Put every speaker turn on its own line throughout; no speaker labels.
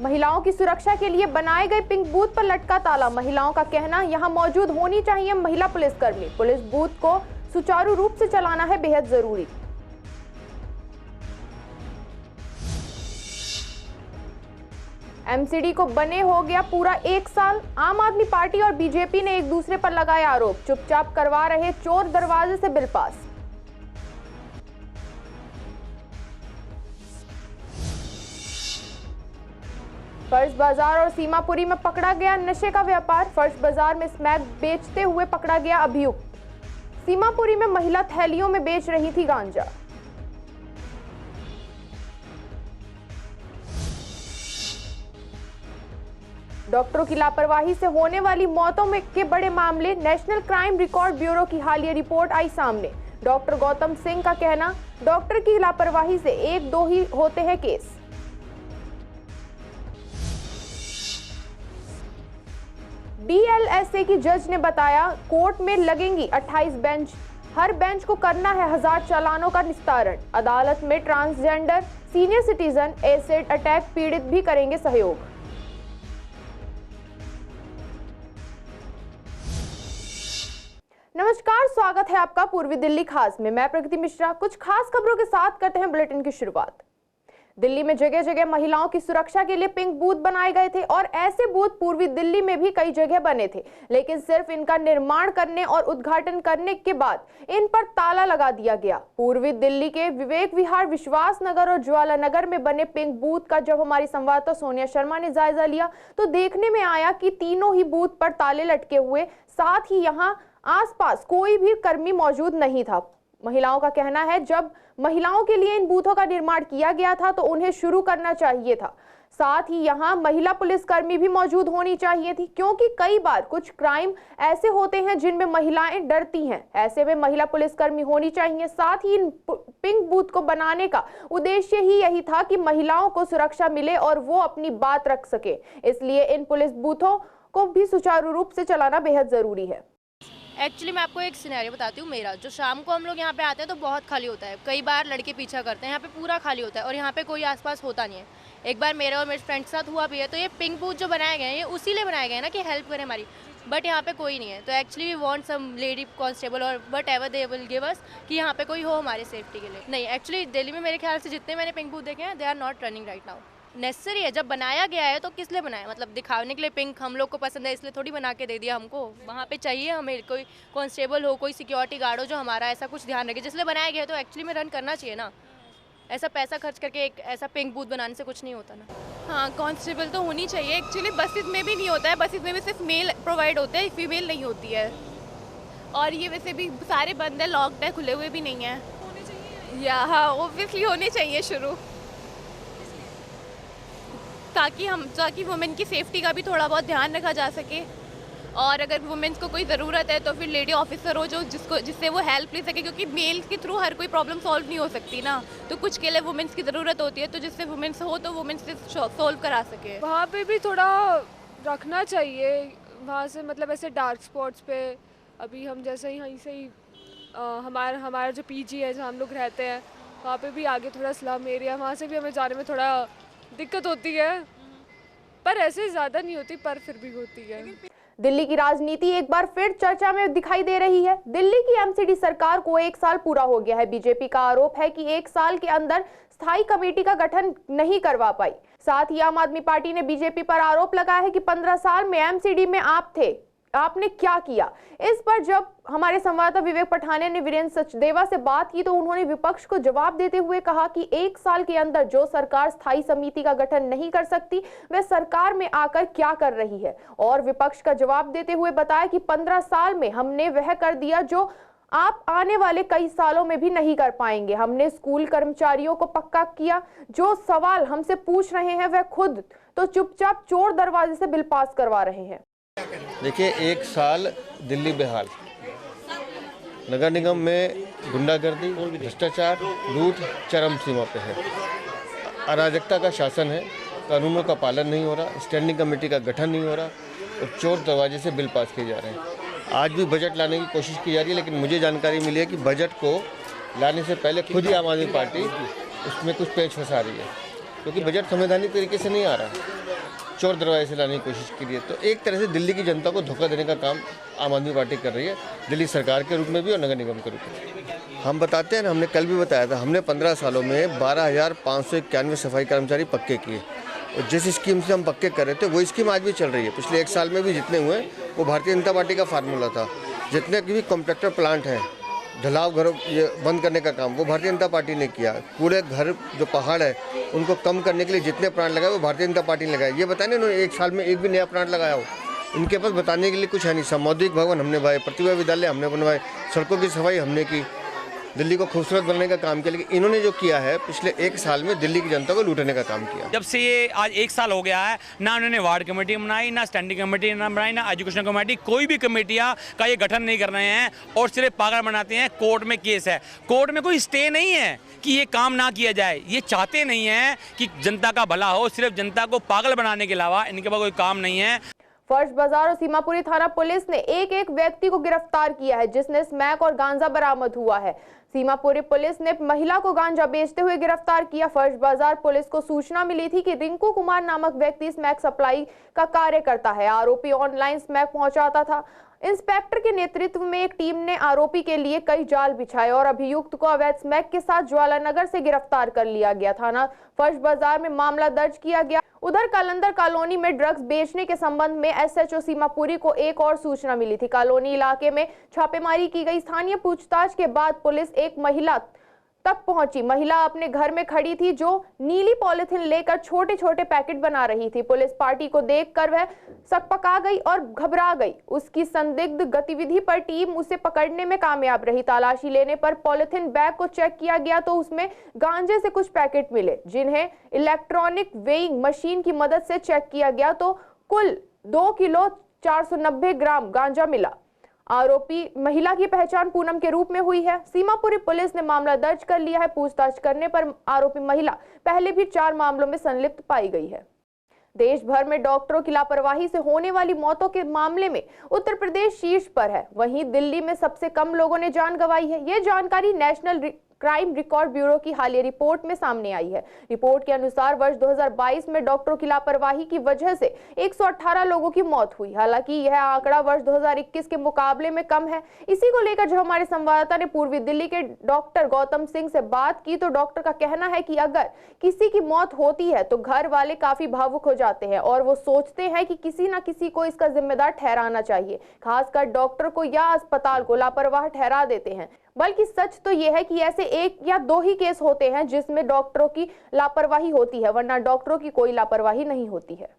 महिलाओं की सुरक्षा के लिए बनाए गए पिंक बूथ पर लटका ताला। महिलाओं का कहना, यहां मौजूद होनी चाहिए महिला पुलिसकर्मी। पुलिस बूथ को सुचारू रूप से चलाना है बेहद जरूरी। एमसीडी को बने हो गया पूरा 1 साल। आम आदमी पार्टी और बीजेपी ने एक दूसरे पर लगाए आरोप। चुपचाप करवा रहे चोर दरवाजे से बिल पास। फर्श बाजार और सीमापुरी में पकड़ा गया नशे का व्यापार। फर्श बाजार में स्मैक बेचते हुए पकड़ा गया अभियुक्त। सीमापुरी में महिला थैलियों में बेच रही थी गांजा। डॉक्टरों की लापरवाही से होने वाली मौतों में के बड़े मामले। नेशनल क्राइम रिकॉर्ड ब्यूरो की हालिया रिपोर्ट आई सामने। डॉक्टर गौतम सिंह का कहना, डॉक्टर की लापरवाही से 1-2 ही होते हैं केस। डीएलएसए की जज ने बताया, कोर्ट में लगेंगी 28 बेंच। हर बेंच को करना है 1000 चालानों का निस्तारण। अदालत में transgender, senior citizen, acid attack पीड़ित भी करेंगे सहयोग। नमस्कार, स्वागत है आपका पूर्वी दिल्ली खास में। मैं प्रगति मिश्रा। कुछ खास खबरों के साथ करते हैं बुलेटिन की शुरुआत। दिल्ली में जगह जगह महिलाओं की सुरक्षा के लिए पिंक बूथ बनाए गए थे और ऐसे बूथ पूर्वी दिल्ली में भी कई जगह बने थे, लेकिन सिर्फ इनका निर्माण करने और उद्घाटन करने के बाद इन पर ताला लगा दिया गया। पूर्वी दिल्ली के विवेक विहार, विश्वास नगर और ज्वाला नगर में बने पिंक बूथ का जब हमारी संवाददाता सोनिया शर्मा ने जायजा लिया तो देखने में आया कि तीनों ही बूथ पर ताले लटके हुए, साथ ही यहाँ आसपास कोई भी कर्मी मौजूद नहीं था। महिलाओं का कहना है, जब महिलाओं के लिए इन बूथों का निर्माण किया गया था तो उन्हें शुरू करना चाहिए था। साथ ही यहाँ महिला पुलिसकर्मी भी मौजूद होनी चाहिए थी, क्योंकि कई बार कुछ क्राइम ऐसे होते हैं जिनमें महिलाएं डरती हैं। ऐसे में महिला पुलिसकर्मी होनी चाहिए। साथ ही इन पिंक बूथ को बनाने का उद्देश्य ही यही था कि महिलाओं को सुरक्षा मिले और वो अपनी बात रख सके। इसलिए इन पुलिस बूथों को भी सुचारू रूप से चलाना बेहद जरूरी है।
एक्चुअली मैं आपको एक सिनेरियो बताती हूँ मेरा। जो शाम को हम लोग यहाँ पे आते हैं तो बहुत खाली होता है। कई बार लड़के पीछा करते हैं, यहाँ पे पूरा खाली होता है और यहाँ पे कोई आसपास होता नहीं है। एक बार मेरे और मेरे फ्रेंड के साथ हुआ भी है। तो ये पिंक बूथ जो बनाए गए हैं, ये उसी लिए बनाए गए हैं ना कि हेल्प करें हमारी, बट यहाँ पे कोई नहीं है। तो actually we want some lady constable और whatever they will give us कि यहाँ पे कोई हो हमारे सेफ्टी के लिए। नहीं, एक्चुअली दिल्ली में मेरे ख्याल से जितने मैंने पिंक बूथ देखे हैं, they are not running right now. Necessary है, जब बनाया गया है तो किस लिए बनाया, मतलब दिखाने के लिए। पिंक हम लोग को पसंद है इसलिए थोड़ी बना के दे दिया हमको। वहाँ पे चाहिए हमें कोई कांस्टेबल हो, कोई सिक्योरिटी गार्ड हो जो हमारा ऐसा कुछ ध्यान रखे, जिसलिए बनाया गया है। तो एक्चुअली में रन करना चाहिए ना। ऐसा पैसा खर्च करके एक ऐसा पिंक बूथ बनाने से कुछ नहीं होता ना।
हाँ, कांस्टेबल तो होनी चाहिए। एक्चुअली बसेस में भी नहीं होता है, बसेस में भी सिर्फ मेल प्रोवाइड होते हैं, फीमेल नहीं होती है। और ये वैसे भी सारे बंद है, लॉक्ड है, खुले हुए भी नहीं है। होने चाहिए या हाँ, ओब्वियसली होने चाहिए शुरू, ताकि वुमेन की सेफ्टी का भी थोड़ा बहुत ध्यान रखा जा सके। और अगर वुमेन्स को कोई ज़रूरत है तो फिर लेडी ऑफिसर हो जो जिससे वो हेल्प ले सके, क्योंकि मेल के थ्रू हर कोई प्रॉब्लम सॉल्व नहीं हो सकती ना। तो कुछ के लिए वुमेन्स की ज़रूरत होती है, तो जिससे वुमेन्स हो तो वुमेन्स से सॉल्व करा सके।
वहाँ पे भी थोड़ा रखना चाहिए, वहाँ से मतलब ऐसे डार्क स्पॉट्स पे। अभी हम जैसे ही यहीं से ही हमारा जो पीजी है जहाँ हम लोग रहते हैं, वहाँ पे भी आगे थोड़ा स्लम एरिया, वहाँ से भी हमें जाने में थोड़ा दिक्कत होती है, पर ऐसे ज़्यादा नहीं होती, पर फिर भी होती है।
दिल्ली की राजनीति एक बार फिर चर्चा में दिखाई दे रही है। दिल्ली की एमसीडी सरकार को 1 साल पूरा हो गया है। बीजेपी का आरोप है कि 1 साल के अंदर स्थायी कमेटी का गठन नहीं करवा पाई। साथ ही आम आदमी पार्टी ने बीजेपी पर आरोप लगाया है कि 15 साल में एमसीडी में आप थे, आपने क्या किया। इस पर जब हमारे संवाददाता विवेक पठानिया ने वीरेंद्र सचदेवा से बात की तो उन्होंने विपक्ष को जवाब देते हुए कहा कि 1 साल के अंदर जो सरकार स्थायी समिति का गठन नहीं कर सकती, वह सरकार में आकर क्या कर रही है। और विपक्ष का जवाब देते हुए बताया कि 15 साल में हमने वह कर दिया जो आप आने वाले कई सालों में भी नहीं कर पाएंगे। हमने स्कूल कर्मचारियों को पक्का किया। जो सवाल हमसे पूछ रहे हैं वह खुद तो चुपचाप चोर दरवाजे से बिल पास करवा रहे हैं।
देखिए, 1 साल दिल्ली बेहाल, नगर निगम में गुंडागर्दी, भ्रष्टाचार, लूट चरम सीमा पे है। अराजकता का शासन है, कानूनों का पालन नहीं हो रहा, स्टैंडिंग कमेटी का गठन नहीं हो रहा और चोर दरवाजे से बिल पास किए जा रहे हैं। आज भी बजट लाने की कोशिश की जा रही है, लेकिन मुझे जानकारी मिली है कि बजट को लाने से पहले खुद ही आम आदमी पार्टी उसमें कुछ पेच फंसा रही है। क्योंकि बजट संवैधानिक तरीके से नहीं आ रहा है, चोर दरवाजे से लाने की कोशिश की है। तो एक तरह से दिल्ली की जनता को धोखा देने का काम आम आदमी पार्टी कर रही है, दिल्ली सरकार के रूप में भी और नगर निगम के रूप में। हम बताते हैं ना, हमने कल भी बताया था, हमने 15 सालों में 12,591 सफाई कर्मचारी पक्के किए, और जिस स्कीम से हम पक्के कर रहे थे वो स्कीम आज भी चल रही है। पिछले 1 साल में भी जितने हुए वो भारतीय जनता पार्टी का फार्मूला था। जितने भी कॉन्ट्रैक्टर प्लांट हैं, ढलाव घरों ये बंद करने का काम वो भारतीय जनता पार्टी ने किया। कूड़े घर जो पहाड़ है उनको कम करने के लिए जितने प्लांट लगाए वो भारतीय जनता पार्टी ने लगाए। ये बताए ना, इन्होंने 1 साल में एक भी नया प्लांट लगाया हो, इनके पास बताने के लिए कुछ है नहीं। सामुदायिक भवन हमने बनवाए, प्रतिभा विद्यालय हमने बनवाए, सड़कों की सफाई हमने की, दिल्ली को खूबसूरत बनाने का काम किया। लेकिन इन्होंने जो किया है पिछले 1 साल में दिल्ली की जनता को लूटने का काम किया।
जब से ये आज 1 साल हो गया है, ना उन्होंने वार्ड कमेटी बनाई, ना स्टैंडिंग कमेटी ना बनाई, ना एजुकेशन कमेटी, कोई भी कमेटियां का ये गठन नहीं कर रहे हैं और सिर्फ पागल बनाते हैं। कोर्ट में केस है, कोर्ट में कोई स्टे नहीं है कि ये काम ना किया जाए। ये चाहते नहीं है कि जनता का भला हो, सिर्फ जनता को पागल बनाने के अलावा इनके पास कोई काम नहीं है।
फर्श बाजार और सीमापुरी थाना पुलिस ने एक व्यक्ति को गिरफ्तार किया है जिसने स्मैक और गांजा बरामद हुआ है। सीमापुरी पुलिस ने महिला को गांजा बेचते हुए गिरफ्तार किया। फर्श बाजार पुलिस को सूचना मिली थी कि रिंकू कुमार नामक व्यक्ति स्मैक सप्लाई का कार्य करता है। आरोपी ऑनलाइन स्मैक पहुंचाता था। इंस्पेक्टर के नेतृत्व में एक टीम ने आरोपी के लिए कई जाल बिछाए और अभियुक्त को अवैध स्मैक के साथ ज्वालानगर से गिरफ्तार कर लिया गया। थाना फर्श बाजार में मामला दर्ज किया गया। उधर कलंदर कॉलोनी में ड्रग्स बेचने के संबंध में एसएचओ सीमापुरी को एक और सूचना मिली थी। कॉलोनी इलाके में छापेमारी की गई। स्थानीय पूछताछ के बाद पुलिस एक महिला तक पहुंची। महिला अपने घर में खड़ी थी जो नीली पॉलिथीन लेकर छोटे छोटे पैकेट बना रही थी। पुलिस पार्टी को देखकर वह सकपका गई और घबरा गई। उसकी संदिग्ध गतिविधि पर टीम उसे पकड़ने में कामयाब रही। तलाशी लेने पर पॉलिथीन बैग को चेक किया गया तो उसमें गांजे से कुछ पैकेट मिले, जिन्हें इलेक्ट्रॉनिक वेइंग मशीन की मदद से चेक किया गया तो कुल 2 किलो 490 ग्राम गांजा मिला। आरोपी महिला की पहचान पूनम के रूप में हुई है। सीमापुरी पुलिस ने मामला दर्ज कर लिया है। पूछताछ करने पर आरोपी महिला पहले भी 4 मामलों में संलिप्त पाई गई है। देश भर में डॉक्टरों की लापरवाही से होने वाली मौतों के मामले में उत्तर प्रदेश शीर्ष पर है। वहीं दिल्ली में सबसे कम लोगों ने जान गंवाई है। ये जानकारी नेशनल क्राइम रिकॉर्ड ब्यूरो की हालिया रिपोर्ट में सामने आई है। रिपोर्ट के अनुसार वर्ष 2022 में डॉक्टरों की लापरवाही की वजह से 118 लोगों की मौत हुई। हालांकि यह आंकड़ा वर्ष 2021 के मुकाबले में कम है। इसी को लेकर जब हमारे संवाददाता ने पूर्वी दिल्ली के डॉक्टर गौतम सिंह से बात की तो डॉक्टर का कहना है कि अगर किसी की मौत होती है तो घर वाले काफी भावुक हो जाते हैं और वो सोचते हैं कि किसी न किसी को इसका जिम्मेदार ठहराना चाहिए। खासकर डॉक्टर को या अस्पताल को लापरवाह ठहरा देते हैं। बल्कि सच तो यह है कि ऐसे 1 या 2 ही केस होते हैं जिसमें डॉक्टरों की लापरवाही होती है, वरना डॉक्टरों की कोई लापरवाही नहीं होती है।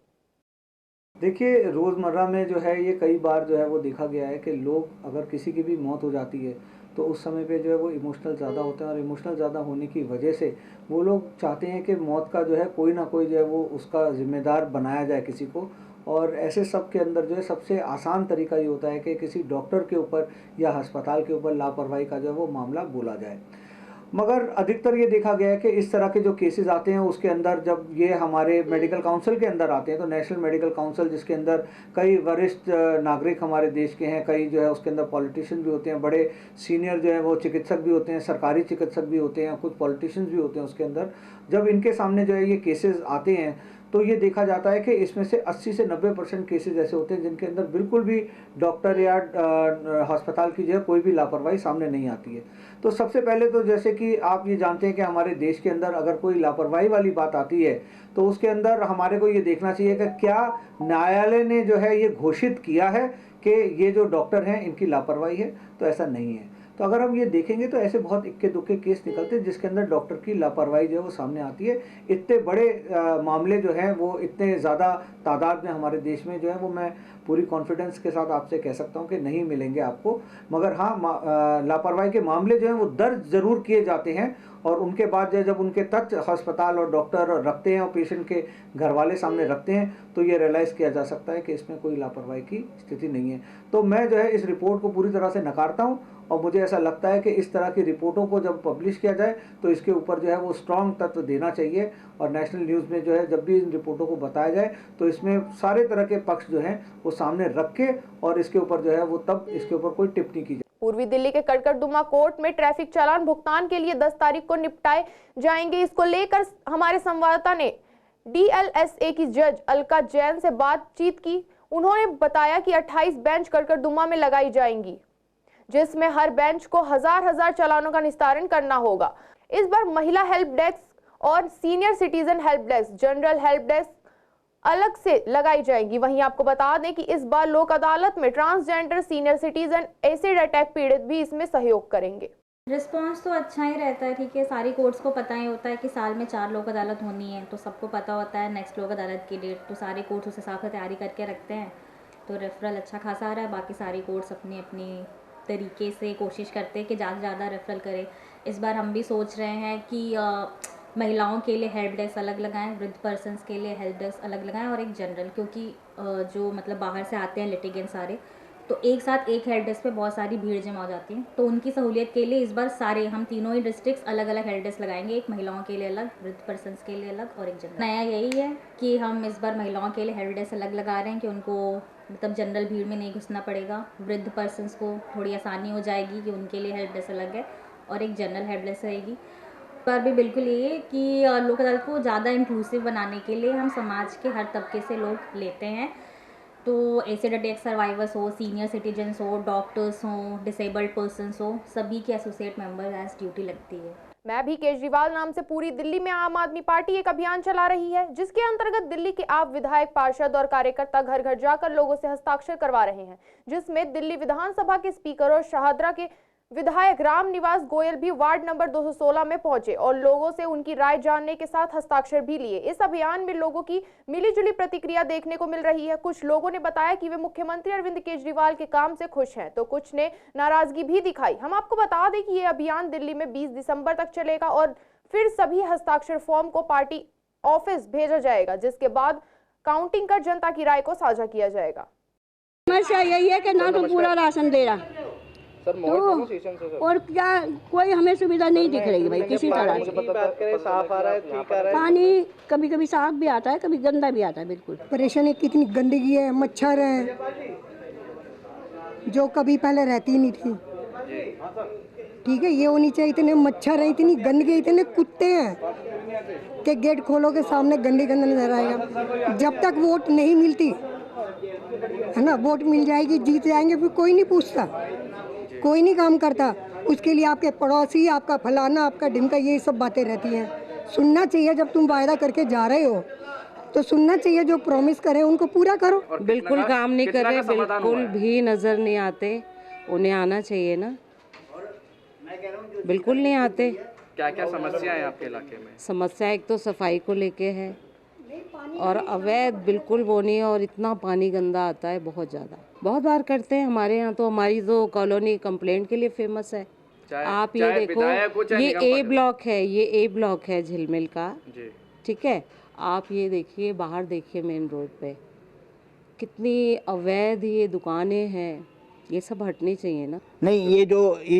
देखिए, रोज़मर्रा में जो है ये कई बार जो है वो देखा गया है कि लोग अगर किसी की भी मौत हो जाती है तो उस समय पे जो है वो इमोशनल ज़्यादा होते हैं और इमोशनल ज़्यादा होने की वजह से वो लोग चाहते हैं कि मौत का जो है कोई ना कोई जो है वो उसका ज़िम्मेदार बनाया जाए किसी को। और ऐसे सब के अंदर जो है सबसे आसान तरीका ये होता है कि किसी डॉक्टर के ऊपर या अस्पताल के ऊपर लापरवाही का जो है वो मामला बोला जाए। मगर अधिकतर ये देखा गया है कि इस तरह के जो केसेस आते हैं उसके अंदर जब ये हमारे मेडिकल काउंसिल के अंदर आते हैं तो नेशनल मेडिकल काउंसिल जिसके अंदर कई वरिष्ठ नागरिक हमारे देश के हैं, कई जो है उसके अंदर पॉलिटिशियन भी होते हैं, बड़े सीनियर जो है वो चिकित्सक भी होते हैं, सरकारी चिकित्सक भी होते हैं, कुछ पॉलिटिशियंस भी होते हैं उसके अंदर। जब इनके सामने जो है ये केसेस आते हैं तो ये देखा जाता है कि इसमें से 80 से 90% केसेस ऐसे होते हैं जिनके अंदर बिल्कुल भी डॉक्टर या अस्पताल की जो है कोई भी लापरवाही सामने नहीं आती है। तो सबसे पहले तो जैसे कि आप ये जानते हैं कि हमारे देश के अंदर अगर कोई लापरवाही वाली बात आती है तो उसके अंदर हमारे को ये देखना चाहिए कि क्या न्यायालय ने जो है ये घोषित किया है कि ये जो डॉक्टर हैं इनकी लापरवाही है, तो ऐसा नहीं है। तो अगर हम ये देखेंगे तो ऐसे बहुत इक्के दुक्के केस निकलते हैं जिसके अंदर डॉक्टर की लापरवाही जो है वो सामने आती है। इतने बड़े मामले जो हैं वो इतने ज़्यादा तादाद में हमारे देश में जो है वो मैं पूरी कॉन्फिडेंस के साथ आपसे कह सकता हूँ कि नहीं मिलेंगे आपको। मगर हाँ, लापरवाही के मामले जो हैं वो दर्ज ज़रूर किए जाते हैं और उनके बाद जो जब उनके तथ्य अस्पताल और डॉक्टर रखते हैं और पेशेंट के घर वाले सामने रखते हैं तो ये रियलाइज़ किया जा सकता है कि इसमें कोई लापरवाही की स्थिति नहीं है। तो मैं जो है इस रिपोर्ट को पूरी तरह से नकारता हूँ और मुझे ऐसा लगता है कि इस तरह की रिपोर्टों को जब पब्लिश किया जाए तो इसके ऊपर जो है वो स्ट्रॉन्ग तत्व देना चाहिए और नेशनल न्यूज़ में जो है जब भी इन रिपोर्टों को बताया जाए तो इसमें सारे तरह के पक्ष जो हैं वो सामने रख के और इसके ऊपर जो है वो तब इसके ऊपर कोई टिप्पणी की जाए।
पूर्वी दिल्ली के कड़कड़दुमा कोर्ट में ट्रैफिक चालान भुगतान के लिए 10 तारीख को निपटाए जाएंगे। इसको लेकर हमारे संवाददाता ने DLSA की जज अलका जैन से बातचीत की। उन्होंने बताया कि 28 बेंच कड़कड़दुमा में लगाई जाएंगी, जिसमें हर बेंच को हजार चालानों का निस्तारण करना होगा। इस बार महिला हेल्प डेस्क और senior citizen help desk, general help desk अलग से लगाई जाएंगी। वहीं आपको बता दें कि इस बार लोक अदालत में transgender, senior citizen, acid attack पीड़ित भी इसमें सहयोग करेंगे।
रिस्पांस तो अच्छा ही रहता है, ठीक है। सारी कोर्ट्स को पता ही होता है कि साल में 4 लोक अदालत होनी है, तो सबको पता होता है नेक्स्ट लोक अदालत की डेट, तो सारे कोर्ट्स उस हिसाब से तैयारी करके रखते हैं। तो रेफरल अच्छा खासा आ रहा है। बाकी सारी कोर्ट्स अपनी अपनी तरीके से कोशिश करते हैं कि ज़्यादा से ज़्यादा रेफरल करें। इस बार हम भी सोच रहे हैं कि महिलाओं के लिए हेल्प डेस्क अलग लगाएं, वृद्ध पर्सनस के लिए हेल्प डेस्क अलग लगाएं और एक जनरल, क्योंकि जो मतलब बाहर से आते हैं लिटिगेंट सारे, तो एक साथ एक हेल्प डेस्क पे बहुत सारी भीड़ जमा हो जाती है। तो उनकी सहूलियत के लिए इस बार सारे हम तीनों ही डिस्ट्रिक्ट्स अलग अलग हेल्प डेस्क लगाएंगे, एक महिलाओं के लिए अलग, वृद्ध पर्सनस के लिए अलग और एक जनरल। नया यही है कि हम इस बार महिलाओं के लिए हेल्प डेस्क अलग लगा रहे हैं कि उनको मतलब जनरल भीड़ में नहीं घुसना पड़ेगा। वृद्ध पर्सनस को थोड़ी आसानी हो जाएगी कि उनके लिए हेल्प डेस्क अलग है और एक जनरल हेल्प डेस्क रहेगी। पर भी बिल्कुल ये है कि लोक अदालत को ज़्यादा इंक्लूसिव बनाने के लिए हम समाज के हर तबके से लोग लेते हैं। तो एसिड अटैक सर्वाइवर्स हो, सीनियर सिटीजन्स हो, डॉक्टर्स हों, डिसेबल्ड पर्सनस हो, सभी के एसोसिएट मेंबर एज ड्यूटी लगती है।
मैं भी केजरीवाल नाम से पूरी दिल्ली में आम आदमी पार्टी एक अभियान चला रही है, जिसके अंतर्गत दिल्ली के आप विधायक, पार्षद और कार्यकर्ता घर घर जाकर लोगों से हस्ताक्षर करवा रहे हैं, जिसमें दिल्ली विधानसभा के स्पीकर और शाहदरा के विधायक रामनिवास गोयल भी वार्ड नंबर 216 में पहुंचे और लोगों से उनकी राय जानने के साथ हस्ताक्षर भी लिए। इस अभियान में लोगों की मिलीजुली प्रतिक्रिया देखने को मिल रही है। कुछ लोगों ने बताया कि वे मुख्यमंत्री अरविंद केजरीवाल के काम से खुश हैं, तो कुछ ने नाराजगी भी दिखाई। हम आपको बता दें कि ये अभियान दिल्ली में 20 दिसंबर तक चलेगा और फिर सभी हस्ताक्षर फॉर्म को पार्टी ऑफिस भेजा जाएगा, जिसके बाद काउंटिंग कर जनता की राय को साझा किया जाएगा।
समस्या यही है कि ना तो पूरा राशन दे रहा तो और क्या कोई हमें सुविधा नहीं दिख रही है भाई किसी तरह से।
साफ आ रहा है, ठीक आ रहा है।
पानी कभी कभी साफ भी आता है, कभी गंदा भी आता है। बिल्कुल
परेशानी, कितनी गंदगी है, मच्छर है जो कभी पहले रहती नहीं थी। ठीक है, ये होनी चाहिए। इतने मच्छर है, इतनी गंदगी, इतने कुत्ते हैं कि गेट खोलो के सामने गंदे गंदा नजर आएगा। जब तक वोट नहीं मिलती है ना, वोट मिल जाएगी, जीत जाएंगे, फिर कोई नहीं पूछता, कोई नहीं काम करता। उसके लिए आपके पड़ोसी, आपका फलाना, आपका ढिमका, ये सब बातें रहती हैं। सुनना चाहिए, जब तुम वायदा करके जा रहे हो तो सुनना चाहिए, जो प्रॉमिस करे उनको पूरा करो।
बिल्कुल काम नहीं कर रहे, बिल्कुल भी नजर नहीं आते। उन्हें आना चाहिए ना, बिल्कुल नहीं आते।
क्या क्या समस्या है आपके इलाके में?
समस्या एक तो सफाई को लेके है और अवैध बिल्कुल वो नहीं है, और इतना पानी गंदा आता है, बहुत ज़्यादा। बहुत बार करते हैं हमारे यहाँ तो। हमारी तो कॉलोनी कंप्लेंट के लिए फेमस है। आप ये देखो, ये ए ब्लॉक है, ये ए ब्लॉक है झिलमिल का, ठीक है। आप ये देखिए, बाहर देखिए मेन रोड पे कितनी अवैध ये दुकानें हैं। ये सब हटनी चाहिए ना।
नहीं, ये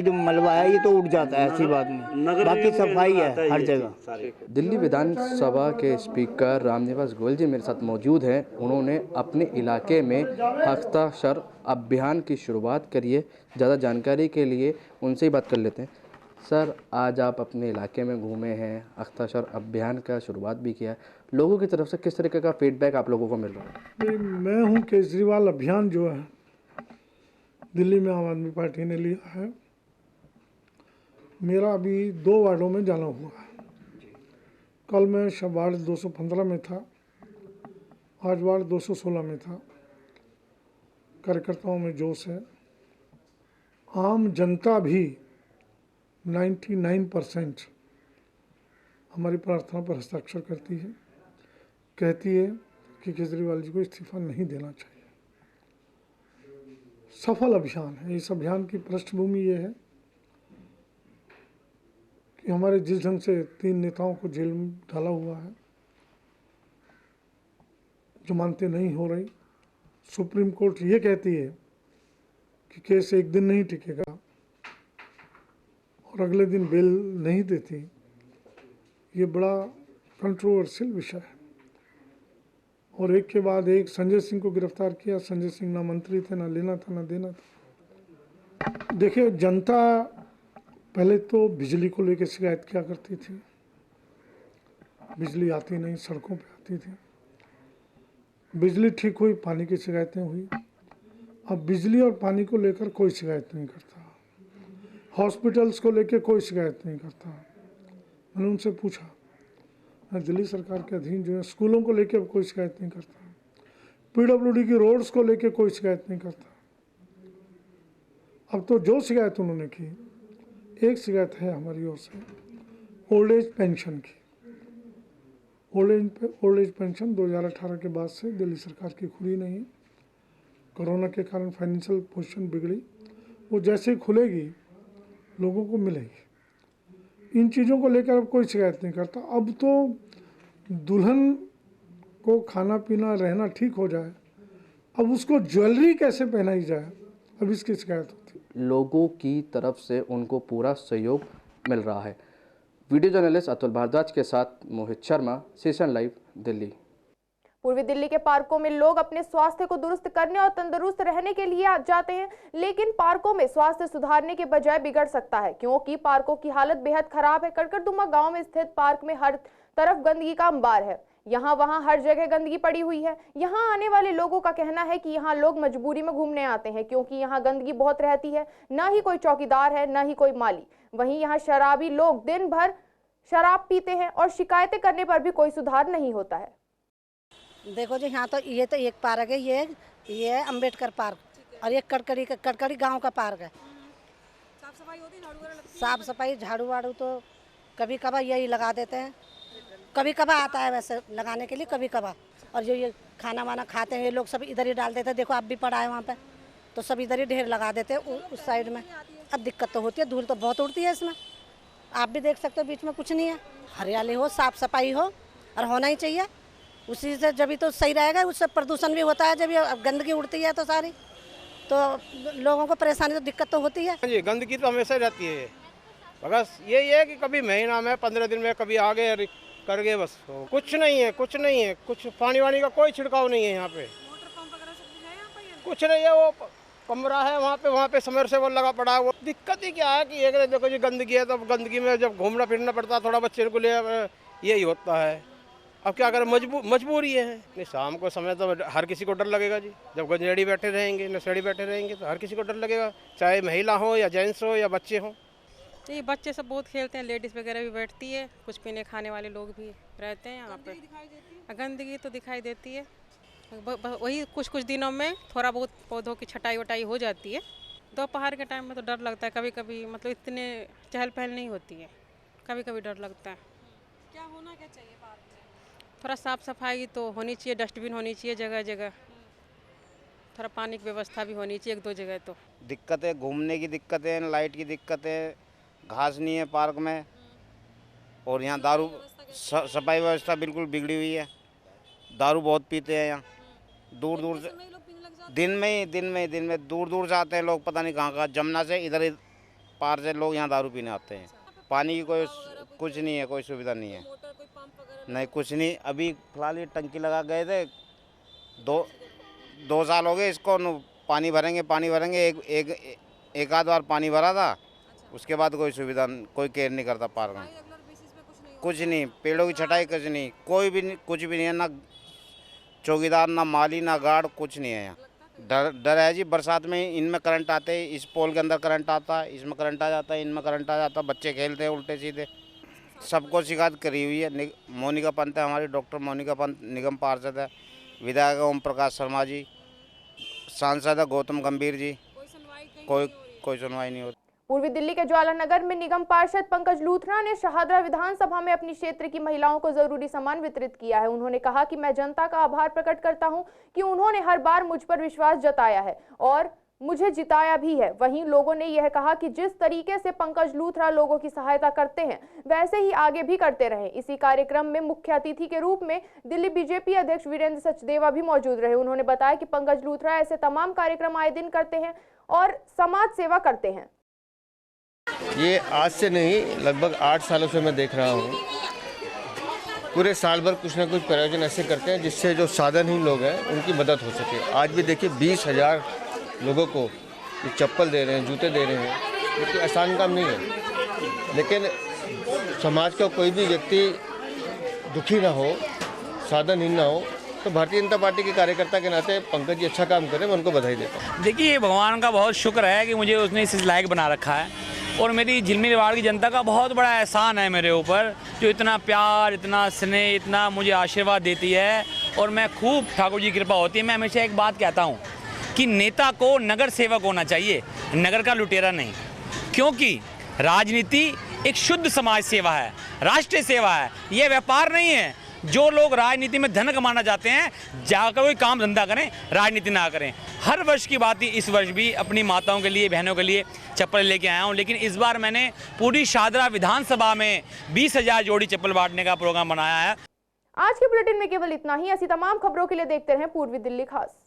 जो मलबा है ये तो उठ जाता है, ऐसी बात नहीं। बाकी सफाई है हर जगह।
दिल्ली विधानसभा के स्पीकर रामनिवास गोयल जी मेरे साथ मौजूद हैं। उन्होंने अपने इलाके में हस्ताक्षर अभियान की शुरुआत करी है। ज़्यादा जानकारी के लिए उनसे ही बात कर लेते हैं। सर, आज आप अपने इलाके में घूमे हैं, हस्ताक्षर अभियान का शुरुआत भी किया है। लोगों की तरफ से किस तरीके का फीडबैक आप लोगों को मिल रहा है?
मैं हूँ केजरीवाल अभियान जो है दिल्ली में आम आदमी पार्टी ने लिया है। मेरा अभी 2 वार्डों में जाना हुआ है। कल मैं वार्ड 215 में था, आज वार्ड 216 में था। कार्यकर्ताओं में जोश है। आम जनता भी 99% हमारी प्रार्थना पर हस्ताक्षर करती है, कहती है कि केजरीवाल जी को इस्तीफा नहीं देना चाहिए। सफल अभियान है। इस अभियान की पृष्ठभूमि ये है कि हमारे जिस ढंग से 3 नेताओं को जेल में डाला हुआ है, जमानतें नहीं हो रही, सुप्रीम कोर्ट ये कहती है कि केस एक दिन नहीं टिकेगा और अगले दिन बेल नहीं देती। ये बड़ा कंट्रोवर्शियल विषय है। और एक के बाद एक संजय सिंह को गिरफ्तार किया। संजय सिंह ना मंत्री थे, ना लेना था ना देना था। देखिए, जनता पहले तो बिजली को लेकर शिकायत किया करती थी, बिजली आती नहीं, सड़कों पे आती थी। बिजली ठीक हुई, पानी की शिकायतें हुई। अब बिजली और पानी को लेकर कोई शिकायत नहीं करता, हॉस्पिटल्स को लेकर कोई शिकायत नहीं करता। मैंने उनसे पूछा, दिल्ली सरकार के अधीन जो है स्कूलों को लेकर कोई शिकायत नहीं करता, पीडब्ल्यूडी की रोड्स को लेकर कोई शिकायत नहीं करता। अब तो जो शिकायत उन्होंने की, एक शिकायत है हमारी ओर से ओल्ड एज पेंशन की। ओल्ड एज पेंशन 2018 के बाद से दिल्ली सरकार की खुली नहीं, कोरोना के कारण फाइनेंशियल पोजीशन बिगड़ी, वो जैसे ही खुलेगी लोगों को मिलेगी। इन चीज़ों को लेकर अब कोई शिकायत नहीं करता। अब तो दुल्हन को खाना पीना रहना ठीक हो जाए, अब उसको ज्वेलरी कैसे पहनाई जाए, अब इसकी शिकायत होती है।
लोगों की तरफ से उनको पूरा सहयोग मिल रहा है। वीडियो जर्नलिस्ट अतुल भारद्वाज के साथ मोहित शर्मा, सेशन लाइव, दिल्ली।
पूर्वी दिल्ली के पार्कों में लोग अपने स्वास्थ्य को दुरुस्त करने और तंदुरुस्त रहने के लिए जाते हैं, लेकिन पार्कों में स्वास्थ्य सुधारने के बजाय बिगड़ सकता है, क्योंकि पार्कों की हालत बेहद खराब है। कड़कड़दुमा गांव में स्थित पार्क में हर तरफ गंदगी का अंबार है। यहाँ वहाँ हर जगह गंदगी पड़ी हुई है। यहाँ आने वाले लोगों का कहना है कि यहाँ लोग मजबूरी में घूमने आते हैं, क्योंकि यहाँ गंदगी बहुत रहती है, न ही कोई चौकीदार है, न ही कोई माली। वहीं यहाँ शराबी लोग दिन भर शराब पीते हैं और शिकायतें करने पर भी कोई सुधार नहीं होता है।
देखो जी, यहाँ तो ये एक पार्क है, ये है अम्बेडकर पार्क, और ये कड़कड़ी गांव का पार्क है।
साफ सफाई होती है?
साफ सफाई झाड़ू वाड़ू तो कभी कभार यही लगा देते हैं, कभी कभार आता है वैसे लगाने के लिए, कभी कभार। और जो ये खाना वाना खाते हैं ये लोग सब इधर ही डाल देते हैं। देखो आप भी पड़ा है वहाँ पे, तो सब इधर ही ढेर लगा देते हैं उस साइड में। अब दिक्कत तो होती है, धूल तो बहुत उड़ती है इसमें, आप भी देख सकते हो। बीच में कुछ नहीं है, हरियाली हो, साफ सफाई हो, और होना ही चाहिए। उसी से जब तो सही रहेगा, उससे प्रदूषण भी होता है। जब ये गंदगी उड़ती है तो सारी, तो लोगों को परेशानी तो दिक्कत तो होती है।
जी, गंदगी तो हमेशा रहती है, बस यही है कि कभी महीना में 15 दिन में कभी आ गए कर गए, बस कुछ नहीं है, कुछ नहीं है, कुछ पानी वानी का कोई छिड़काव नहीं है यहाँ पे, कुछ नहीं है। वो कमरा है वहाँ पे समरसेबल लगा पड़ा है। वो दिक्कत ही क्या है कि एक देखो जी गंदगी है, तो गंदगी में जब घूमना फिरना पड़ता है थोड़ा बच्चे को ले, यही होता है। अब क्या करें, मजबूरी है। नहीं, शाम को समय तो हर किसी को डर लगेगा जी, जब गंजेड़ी बैठे रहेंगे, नशेड़ी बैठे रहेंगे, तो हर किसी को डर लगेगा, चाहे महिला हो या जेंट्स हो या बच्चे हों।
ये बच्चे सब बहुत खेलते हैं, लेडीज़ वगैरह भी बैठती है, कुछ पीने खाने वाले लोग भी रहते हैं यहाँ पे। गंदगी तो दिखाई देती है, वही कुछ दिनों में थोड़ा बहुत पौधों की छटाई वटाई हो जाती है। दोपहर के टाइम में तो डर लगता है कभी कभी, मतलब इतने चहल पहल नहीं होती है, कभी कभी डर लगता है। क्या होना क्या चाहिए पार्क में? थोड़ा साफ सफाई तो होनी चाहिए, डस्टबिन होनी चाहिए जगह जगह, थोड़ा पानी की व्यवस्था भी होनी चाहिए 1-2 जगह। तो
दिक्कत है, घूमने की दिक्कत है, लाइट की दिक्कत है, घास नहीं है पार्क में, और यहाँ दारू सफाई व्यवस्था बिल्कुल बिगड़ी हुई है। दारू बहुत पीते हैं यहाँ, दूर दूर से, दिन में दूर से आते हैं लोग, पता नहीं कहाँ जमुना से इधर पार से लोग यहाँ दारू पीने आते हैं। पानी की कोई कुछ नहीं है, कोई सुविधा नहीं है, नहीं कुछ नहीं। अभी फिलहाल ये टंकी लगा गए थे, 2 साल हो गए इसको, पानी भरेंगे एक आध बार पानी भरा था, उसके बाद कोई सुविधा, कोई केयर नहीं करता पार्क में, कुछ नहीं। पेड़ों की छटाई कुछ नहीं, कुछ भी नहीं है, ना चौकीदार, ना माली, ना गार्ड, कुछ नहीं है यहाँ। डर है जी, बरसात में इनमें करंट आते हैं, इस पोल के अंदर करंट आता है, इसमें करंट आ जाता है, इनमें करंट आ जाता है, बच्चे खेलते हैं उल्टे सीधे। सबको शिकायत करी हुई है। मोनिका पंत है हमारी, डॉक्टर मोनिका पंत निगम पार्षद है, विधायक ओम प्रकाश शर्मा जी, सांसद है गौतम गंभीर जी, कोई सुनवाई नहीं होती।
पूर्वी दिल्ली के ज्वाला नगर में निगम पार्षद पंकज लूथरा ने शाहदरा विधानसभा में अपनी क्षेत्र की महिलाओं को जरूरी सामान वितरित किया है। उन्होंने कहा कि मैं जनता का आभार प्रकट करता हूं कि उन्होंने हर बार मुझ पर विश्वास जताया है और मुझे जिताया भी है। वहीं लोगों ने यह कहा कि जिस तरीके से पंकज लूथरा लोगों की सहायता करते हैं वैसे ही आगे भी करते रहें। इसी कार्यक्रम में मुख्य अतिथि के रूप में दिल्ली बीजेपी अध्यक्ष वीरेंद्र सचदेवा भी मौजूद रहे। उन्होंने बताया कि पंकज लूथरा ऐसे तमाम कार्यक्रम आए दिन करते हैं और समाज सेवा करते हैं।
ये आज से नहीं, लगभग 8 सालों से मैं देख रहा हूँ। पूरे साल भर कुछ ना कुछ प्रयोजन ऐसे करते हैं जिससे जो साधनहीन लोग हैं उनकी मदद हो सके। आज भी देखिए 20,000 लोगों को ये चप्पल दे रहे हैं, जूते दे रहे हैं, ये कोई आसान काम नहीं है। लेकिन समाज का कोई भी व्यक्ति दुखी ना हो, साधनहीन ना हो, तो भारतीय जनता पार्टी के कार्यकर्ता के नाते पंकज जी अच्छा काम करें, मैं उनको बधाई देता हूँ।
देखिए, भगवान का बहुत शुक्र है कि मुझे उसने इस लायक बना रखा है, और मेरी झिलमिल वार्ड की जनता का बहुत बड़ा एहसान है मेरे ऊपर, जो इतना प्यार, इतना स्नेह, इतना मुझे आशीर्वाद देती है, और मैं खूब ठाकुर जी की कृपा होती है। मैं हमेशा एक बात कहता हूँ कि नेता को नगर सेवक होना चाहिए, नगर का लुटेरा नहीं, क्योंकि राजनीति एक शुद्ध समाज सेवा है, राष्ट्रीय सेवा है, ये व्यापार नहीं है। जो लोग राजनीति में धन कमाना चाहते हैं, जाकर कोई काम धंधा करें, राजनीति ना करें। हर वर्ष की बात ही इस वर्ष भी अपनी माताओं के लिए, बहनों के लिए चप्पल लेके आया हूं, लेकिन इस बार मैंने पूरी शादरा विधानसभा में 20,000 जोड़ी चप्पल बांटने का प्रोग्राम बनाया है।
आज के बुलेटिन में केवल इतना ही। ऐसी तमाम खबरों के लिए देखते रहें पूर्वी दिल्ली खास।